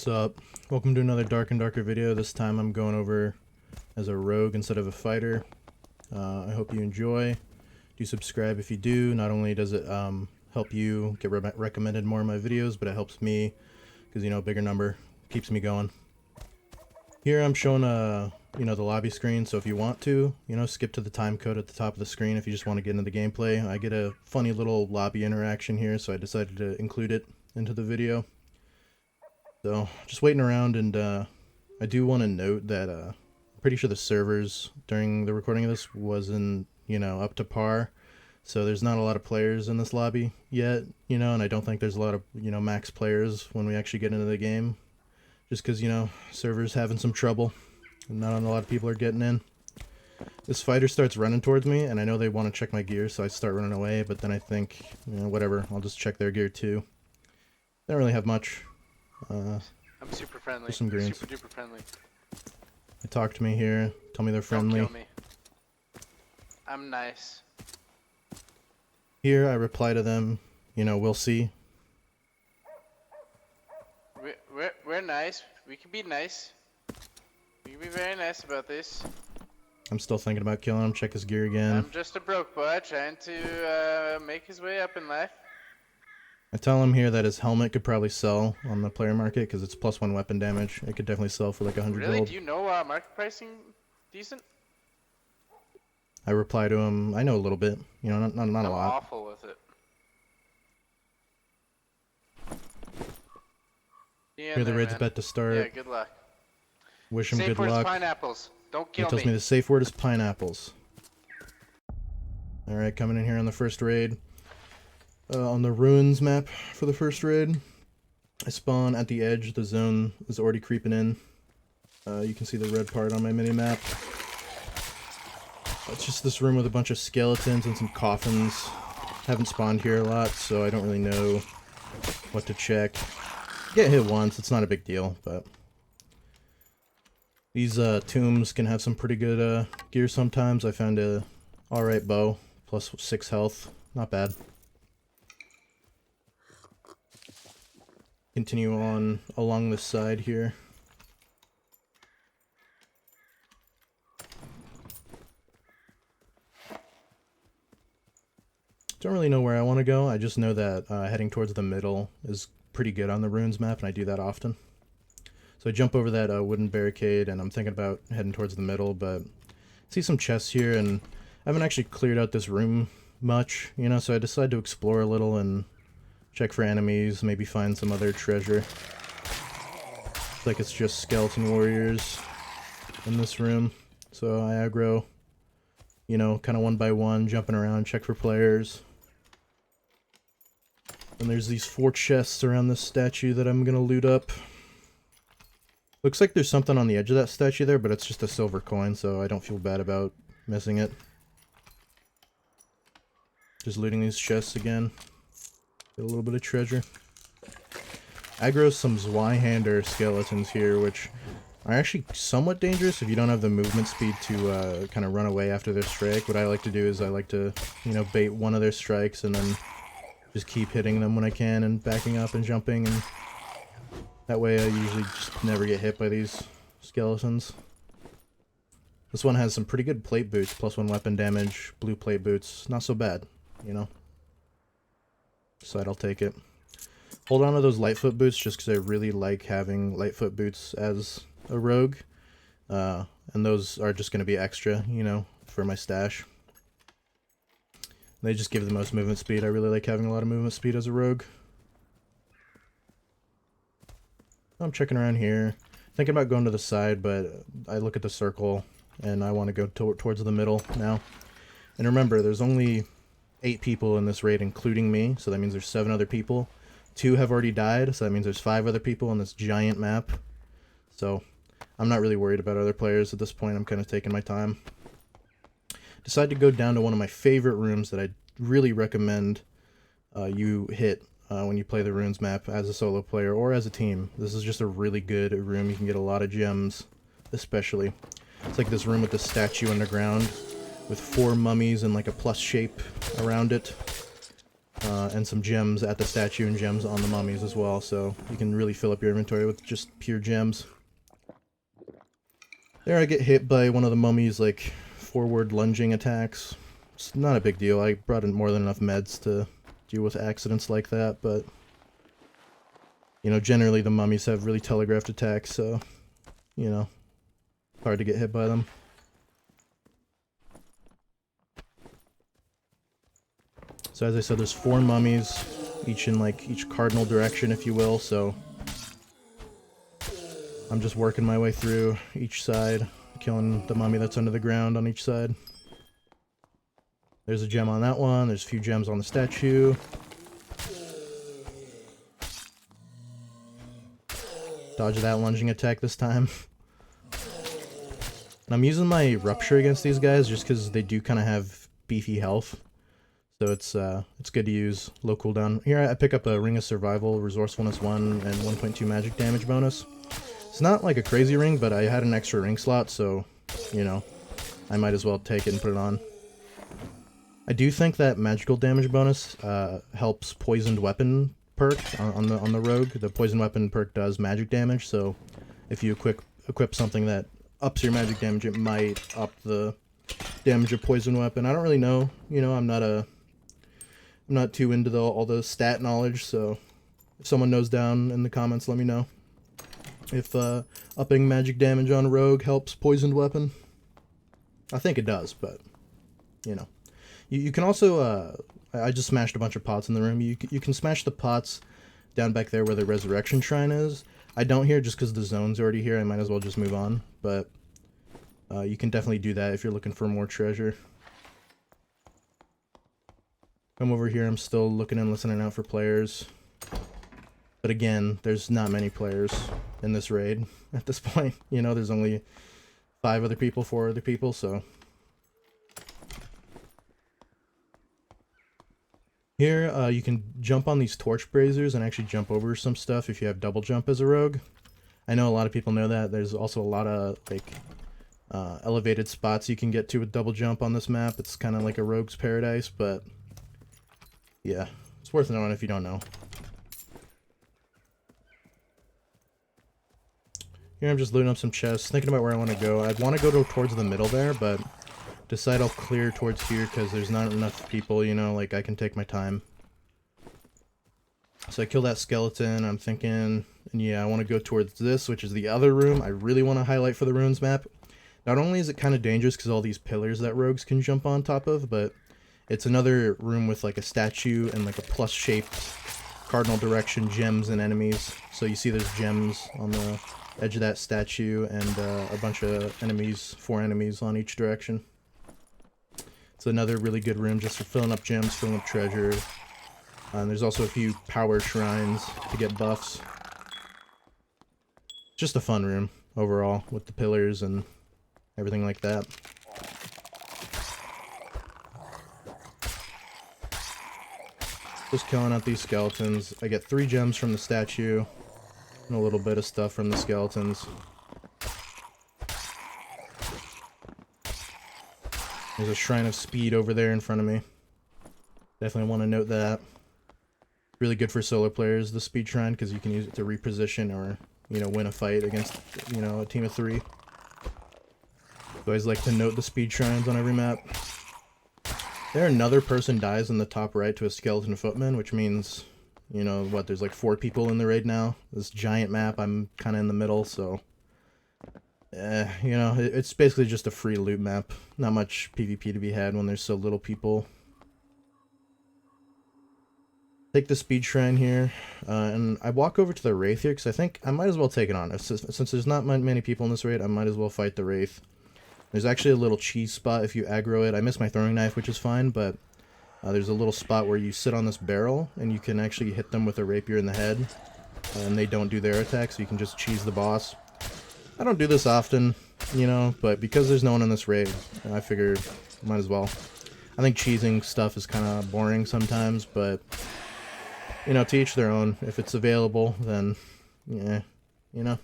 What's up? Welcome to another Dark and Darker video. This time I'm going over as a rogue instead of a fighter. I hope you enjoy. Do subscribe if you do. Not only does it help you get recommended more of my videos, but it helps me because, you know, a bigger number keeps me going. Here I'm showing the lobby screen, so if you want to, skip to the time code at the top of the screen if you just want to get into the gameplay. I get a funny little lobby interaction here, so I decided to include it into the video. So, just waiting around, and I do want to note that I'm pretty sure the servers during the recording of this wasn't, up to par. So there's not a lot of players in this lobby yet, and I don't think there's a lot of, max players when we actually get into the game. Just because, servers having some trouble, and not a lot of people are getting in. This fighter starts running towards me, and I know they want to check my gear, so I start running away, but then I think, whatever, I'll just check their gear too. They don't really have much. I'm super friendly. Some greens. Super duper friendly. They talk to me here, tell me they're friendly. Don't kill me. I'm nice. Here I reply to them, we'll see. We're nice. We can be nice. We can be very nice about this. I'm still thinking about killing him, check his gear again. I'm just a broke boy trying to make his way up in life. I tell him here that his helmet could probably sell on the player market because it's +1 weapon damage. It could definitely sell for like 100 really? gold. Do you know market pricing decent? I reply to him, I know a little bit, not a lot. I'm awful with it. Here the raid's about to start. Yeah, good luck. Wish him Safe good word's luck. pineapples. Don't kill He tells me the safe word is pineapples. Alright, coming in here on the first raid. On the ruins map for the first raid. I spawn at the edge, the zone is already creeping in. You can see the red part on my mini-map. It's just this room with a bunch of skeletons and some coffins. Haven't spawned here a lot, so I don't really know what to check. Get hit once, it's not a big deal, but these tombs can have some pretty good gear sometimes. I found a alright bow, +6 health, not bad. Continue on along this side here. Don't really know where I want to go. I just know that heading towards the middle is pretty good on the ruins map, and I do that often. So I jump over that wooden barricade, and I'm thinking about heading towards the middle, but I see some chests here, and I haven't actually cleared out this room much, so I decided to explore a little and check for enemies, maybe find some other treasure. Looks like it's just skeleton warriors in this room. So I aggro, kind of one by one, jumping around, check for players. And there's these 4 chests around this statue that I'm gonna loot up. Looks like there's something on the edge of that statue there, but it's just a silver coin, so I don't feel bad about missing it. Just looting these chests again. Get a little bit of treasure. Aggro some Zweihander skeletons here, which are actually somewhat dangerous if you don't have the movement speed to kind of run away after their strike. What I like to do is I like to, bait one of their strikes and then just keep hitting them when I can and backing up and jumping, and that way I usually just never get hit by these skeletons. This one has some pretty good plate boots, +1 weapon damage, blue plate boots. Not so bad, Side, I'll take it. Hold on to those Lightfoot boots just because I really like having Lightfoot boots as a rogue. And those are just going to be extra, for my stash. They just give the most movement speed. I really like having a lot of movement speed as a rogue. I'm checking around here. Thinking about going to the side, but I look at the circle and I want to go towards the middle now. And remember, there's only 8 people in this raid, including me, so that means there's 7 other people. 2 have already died, so that means there's 5 other people on this giant map. So I'm not really worried about other players at this point. I'm kind of taking my time. Decided to go down to one of my favorite rooms that I really recommend you hit when you play the runes map as a solo player or as a team. This is just a really good room. You can get a lot of gems, especially. It's like this room with the statue underground with 4 mummies and like a plus shape around it. and some gems at the statue and gems on the mummies as well, so you can really fill up your inventory with just pure gems. There I get hit by one of the mummies, like, forward lunging attacks. It's not a big deal. I brought in more than enough meds to deal with accidents like that, but you know, generally the mummies have really telegraphed attacks, so, you know, hard to get hit by them. So as I said, there's 4 mummies, each in like each cardinal direction, if you will, so I'm just working my way through each side, killing the mummy that's under the ground on each side. There's a gem on that one, there's a few gems on the statue. Dodge that lunging attack this time. And I'm using my Rupture against these guys just because they do kind of have beefy health. So it's good to use low cooldown. Here I pick up a Ring of Survival, Resourcefulness 1, and 1.2 magic damage bonus. It's not like a crazy ring, but I had an extra ring slot, so, you know, I might as well take it and put it on. I do think that magical damage bonus helps Poisoned Weapon perk on the rogue. The Poison Weapon perk does magic damage, so if you equip something that ups your magic damage, it might up the damage of Poison Weapon. I don't really know, you know, I'm not too into all the stat knowledge, so if someone knows down in the comments, let me know if upping magic damage on rogue helps Poisoned Weapon. I think it does, but you know. You can also, I just smashed a bunch of pots in the room. You can smash the pots down back there where the Resurrection Shrine is. I don't here just because the zone's already here. I might as well just move on, but you can definitely do that if you're looking for more treasure. Come over here, I'm still looking and listening out for players. But again, there's not many players in this raid at this point. You know, there's only 4 other people, so... Here, you can jump on these torch braziers and actually jump over some stuff if you have double jump as a rogue. I know a lot of people know that. There's also a lot of, like, elevated spots you can get to with double jump on this map. It's kind of like a rogue's paradise, but... yeah, it's worth knowing if you don't know. Here I'm just looting up some chests, thinking about where I want to go. I want to go towards the middle there, but decide I'll clear towards here because there's not enough people, you know, like I can take my time. So I kill that skeleton, I'm thinking, and yeah, I want to go towards this, which is the other room. I really want to highlight for the ruins map. Not only is it kind of dangerous because all these pillars that rogues can jump on top of, but it's another room with like a statue and like a plus-shaped cardinal direction gems and enemies. So you see there's gems on the edge of that statue and a bunch of enemies, 4 enemies on each direction. It's another really good room just for filling up gems, filling up treasure. And there's also a few power shrines to get buffs. Just a fun room overall with the pillars and everything like that. Just killing out these skeletons. I get 3 gems from the statue and a little bit of stuff from the skeletons. There's a Shrine of Speed over there in front of me. Definitely want to note that. Really good for solo players, the Speed Shrine, because you can use it to reposition or, you know, win a fight against, you know, a team of 3. So I always like to note the Speed Shrines on every map. There another person dies in the top right to a skeleton footman, which means, you know, what, there's like 4 people in the raid now. This giant map, I'm kind of in the middle, so... you know, it's basically just a free loot map. Not much PvP to be had when there's so little people. Take the Speed Shrine here, and I walk over to the Wraith here, because I think I might as well take it on. Since there's not many people in this raid, I might as well fight the Wraith. There's actually a little cheese spot if you aggro it. I missed my throwing knife, which is fine, but there's a little spot where you sit on this barrel, and you can actually hit them with a rapier in the head, and they don't do their attack, so you can just cheese the boss. I don't do this often, you know, but because there's no one in this raid, I figured might as well. I think cheesing stuff is kind of boring sometimes, but, you know, to each their own. If it's available, then, yeah, you know.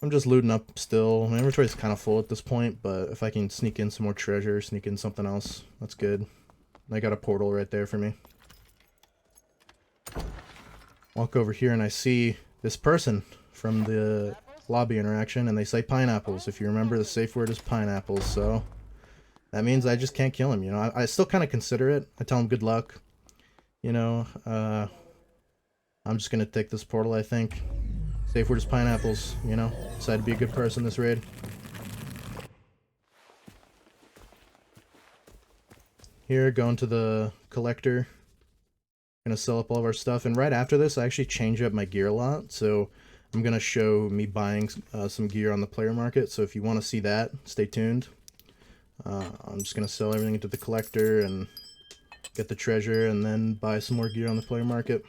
I'm just looting up still. My inventory's kind of full at this point, but if I can sneak in some more treasure, sneak in something else, that's good. I got a portal right there for me. Walk over here and I see this person from the lobby interaction, and they say pineapples. If you remember, the safe word is pineapples, so that means I just can't kill him, you know. I still kind of consider it. I tell him good luck, you know. I'm just gonna take this portal, I think. Safe word is pineapples, you know. Decided to be a good person this raid. Here, going to the collector. Gonna sell up all of our stuff, and right after this I actually change up my gear a lot, so I'm gonna show me buying some gear on the player market, so if you want to see that, stay tuned. I'm just gonna sell everything to the collector and get the treasure, and then buy some more gear on the player market.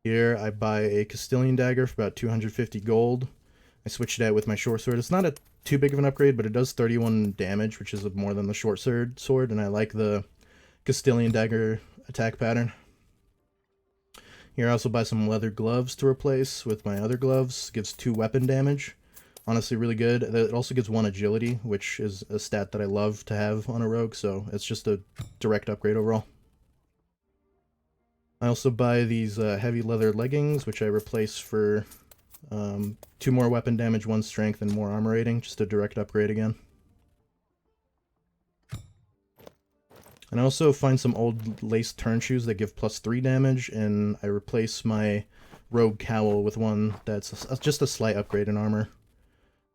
Here I buy a Castilian dagger for about 250 gold. I switched it out with my short sword. It's not a too big of an upgrade, but it does 31 damage, which is more than the short sword, and I like the Castilian dagger attack pattern. Here I also buy some leather gloves to replace with my other gloves. Gives 2 weapon damage. Honestly, really good. It also gives 1 agility, which is a stat that I love to have on a rogue, so it's just a direct upgrade overall. I also buy these heavy leather leggings, which I replace for 2 more weapon damage, 1 strength, and more armor rating. Just a direct upgrade again. And I also find some old lace turn shoes that give +3 damage, and I replace my rogue cowl with one that's just a slight upgrade in armor.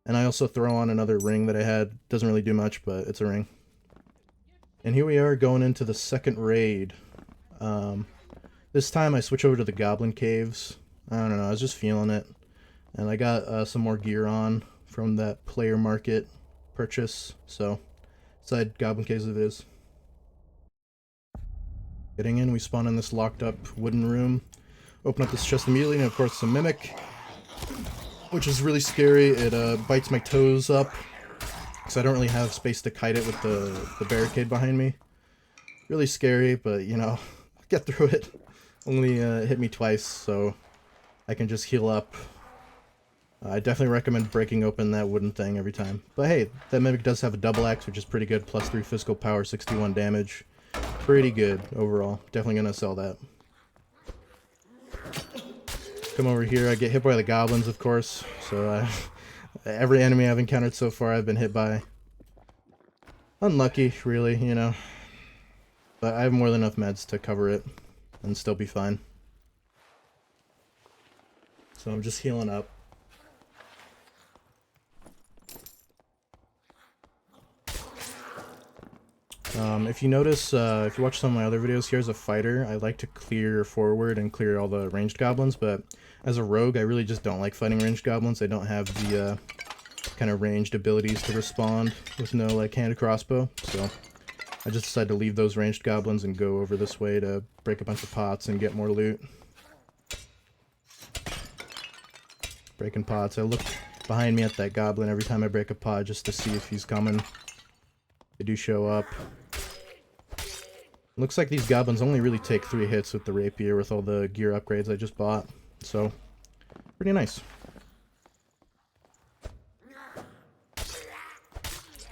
And I also throw on another ring that I had. Doesn't really do much, but it's a ring. And here we are going into the second raid. This time I switch over to the Goblin Caves. I don't know, I was just feeling it. And I got some more gear on from that player market purchase, so side Goblin Caves it is. Getting in, we spawn in this locked up wooden room. Open up this chest immediately, and of course it's a mimic, which is really scary. It bites my toes up, because I don't really have space to kite it with the barricade behind me. Really scary, but you know, get through it. Only hit me twice, so I can just heal up. I definitely recommend breaking open that wooden thing every time. But hey, that mimic does have a double axe, which is pretty good. +3 physical power, 61 damage. Pretty good overall. Definitely gonna sell that. Come over here. I get hit by the goblins, of course. So every enemy I've encountered so far, I've been hit by. Unlucky, really, you know. But I have more than enough meds to cover it and still be fine. So I'm just healing up. If you notice, if you watch some of my other videos, here's a fighter. I like to clear forward and clear all the ranged goblins, but as a rogue, I really just don't like fighting ranged goblins. They don't have the kind of ranged abilities to respond with no like handed crossbow, so I just decided to leave those ranged goblins and go over this way to break a bunch of pots and get more loot. Breaking pots. I look behind me at that goblin every time I break a pot just to see if he's coming. They do show up. Looks like these goblins only really take 3 hits with the rapier with all the gear upgrades I just bought. So, pretty nice.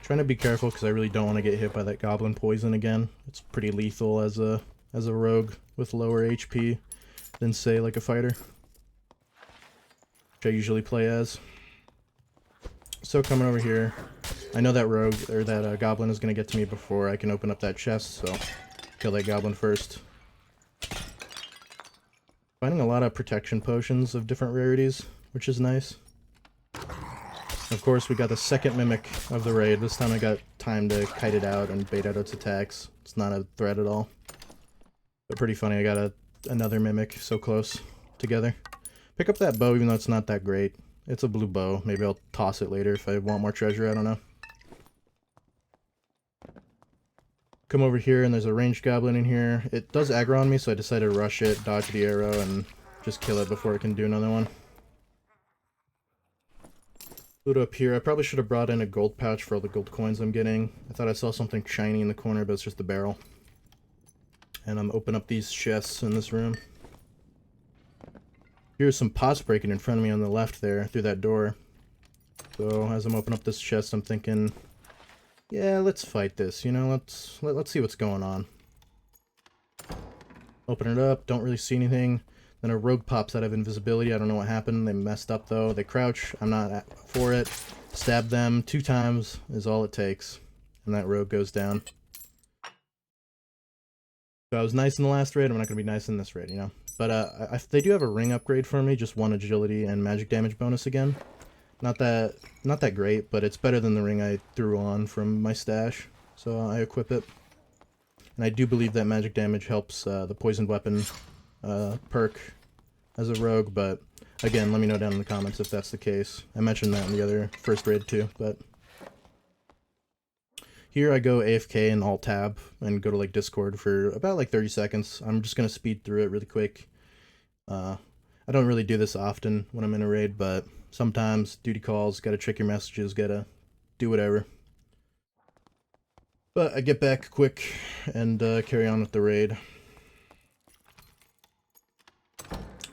Trying to be careful because I really don't want to get hit by that goblin poison again. It's pretty lethal as a rogue with lower HP than say like a fighter, which I usually play as. So coming over here, I know that rogue or that goblin is gonna get to me before I can open up that chest, so kill that goblin first. Finding a lot of protection potions of different rarities, which is nice. Of course, we got the second mimic of the raid. This time I got time to kite it out and bait out its attacks. It's not a threat at all. But pretty funny, I got another mimic so close together. Pick up that bow even though it's not that great. It's a blue bow. Maybe I'll toss it later if I want more treasure, I don't know. Come over here and there's a ranged goblin in here. It does aggro on me, so I decided to rush it, dodge the arrow, and just kill it before it can do another one. Loot up here. I probably should have brought in a gold pouch for all the gold coins I'm getting. I thought I saw something shiny in the corner, but it's just a barrel. And I'm open up these chests in this room. Here's some pots breaking in front of me on the left there, through that door. So as I'm opening up this chest, I'm thinking, yeah, let's fight this, you know, let's see what's going on. Open it up, don't really see anything. Then a rogue pops out of invisibility. I don't know what happened. They messed up though. They crouch. I'm not for it. Stab them 2 times is all it takes. And that rogue goes down. So I was nice in the last raid. I'm not going to be nice in this raid, you know. But they do have a ring upgrade for me. Just 1 agility and magic damage bonus again. Not that great, but it's better than the ring I threw on from my stash. So I equip it. And I do believe that magic damage helps the poisoned weapon perk as a rogue, but again, let me know down in the comments if that's the case. I mentioned that in the other first raid too, but here I go AFK and alt tab and go to like Discord for about like 30 seconds. I'm just gonna speed through it really quick. I don't really do this often when I'm in a raid, but sometimes duty calls, gotta check your messages, gotta do whatever. But I get back quick and carry on with the raid.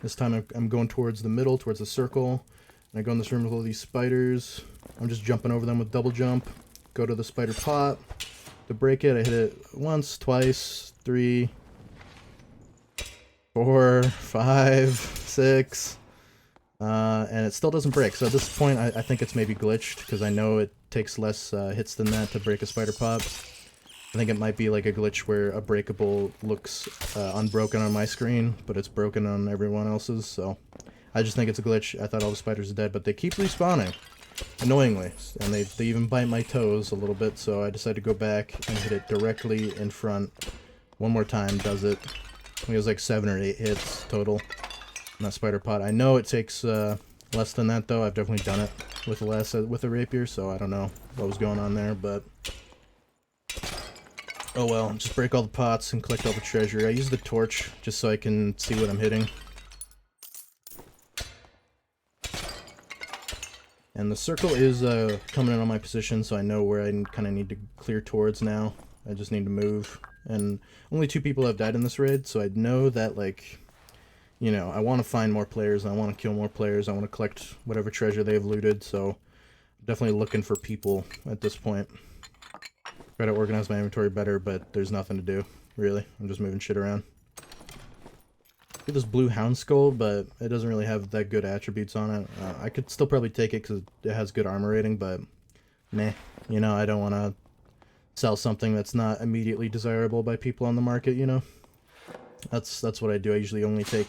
This time I'm going towards the middle, towards the circle. And I go in this room with all these spiders. I'm just jumping over them with double jump. Go to the spider pot. To break it, I hit it once, twice, 3, 4, 5, 6. And it still doesn't break. So at this point, I think it's maybe glitched, because I know it takes less hits than that to break a spider pot. I think it might be like a glitch where a breakable looks unbroken on my screen, but it's broken on everyone else's, so I just think it's a glitch. I thought all the spiders are dead, but they keep respawning, annoyingly, and they even bite my toes a little bit, so I decided to go back and hit it directly in front. One more time does it. I think it was like 7 or 8 hits total in that spider pot. I know it takes less than that, though. I've definitely done it with a rapier, so I don't know what was going on there, but oh well, just break all the pots and collect all the treasure. I use the torch just so I can see what I'm hitting. And the circle is coming in on my position, so I know where I kind of need to clear towards now. I just need to move. And only 2 people have died in this raid, so I know that, like, you know, I want to find more players, I want to kill more players, I want to collect whatever treasure they've looted, so I'm definitely looking for people at this point. Try to organize my inventory better, but there's nothing to do, really. I'm just moving shit around. Get this blue hound skull, but it doesn't really have that good attributes on it. I could still probably take it because it has good armor rating, but meh. You know, I don't want to sell something that's not immediately desirable by people on the market, you know? That's what I do. I usually only take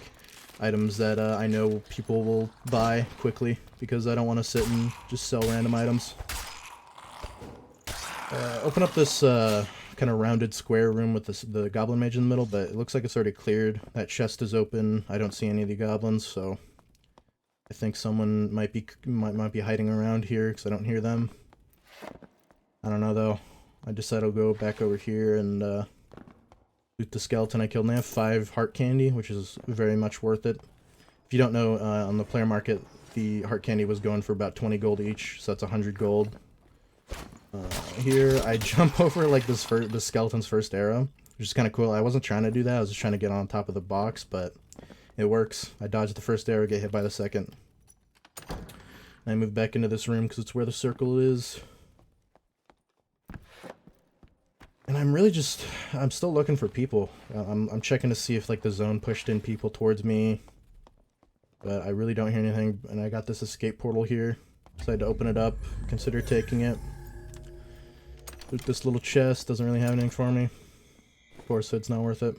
items that I know people will buy quickly, because I don't want to sit and just sell random items. Open up this kind of rounded square room with the goblin mage in the middle, but it looks like it's already cleared. That chest is open. I don't see any of the goblins, so I think someone might be hiding around here because I don't hear them. I don't know though. I decided I'll go back over here and loot the skeleton I killed. And they have 5 heart candy, which is very much worth it. If you don't know, on the player market, the heart candy was going for about 20 gold each, so that's 100 gold. Here I jump over like this skeleton's first arrow, which is kind of cool. I wasn't trying to do that. I was just trying to get on top of the box, but it works. I dodge the first arrow, get hit by the second. And I move back into this room because it's where the circle is. And I'm still looking for people. I'm checking to see if like the zone pushed in people towards me, but I really don't hear anything. And I got this escape portal here. Decided to open it up, consider taking it. Loot this little chest, doesn't really have anything for me. Of course, it's not worth it.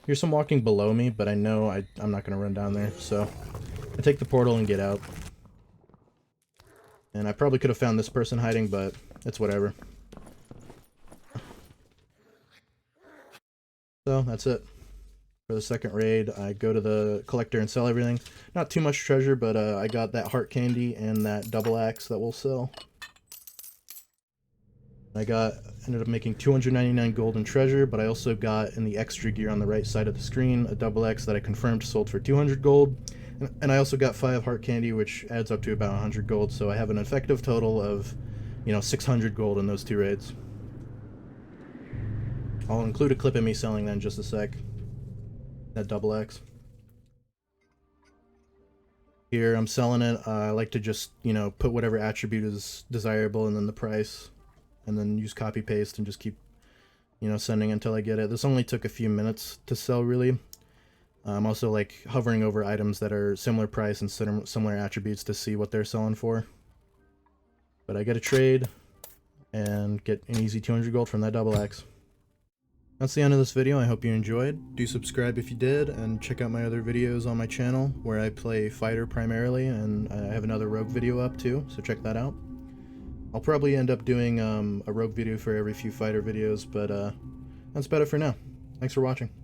Here's some walking below me, but I know I'm not going to run down there, so I take the portal and get out. And I probably could have found this person hiding, but it's whatever. So, that's it. For the second raid, I go to the collector and sell everything. Not too much treasure, but I got that heart candy and that double axe that we'll sell. Ended up making 299 gold in treasure, but I also got in the extra gear on the right side of the screen a double axe that I confirmed sold for 200 gold. And I also got 5 heart candy, which adds up to about 100 gold, so I have an effective total of, you know, 600 gold in those 2 raids. I'll include a clip of me selling that in just a sec. That double axe. Here I'm selling it. I like to just, you know, put whatever attribute is desirable and then the price, and then use copy paste and just keep, you know, sending until I get it. This only took a few minutes to sell, really. I'm also like hovering over items that are similar price and similar attributes to see what they're selling for. But I get a trade and get an easy 200 gold from that double axe. That's the end of this video. I hope you enjoyed. Do subscribe if you did, and check out my other videos on my channel where I play fighter primarily, and I have another rogue video up too, so check that out. I'll probably end up doing a rogue video for every few fighter videos, but that's about it for now. Thanks for watching.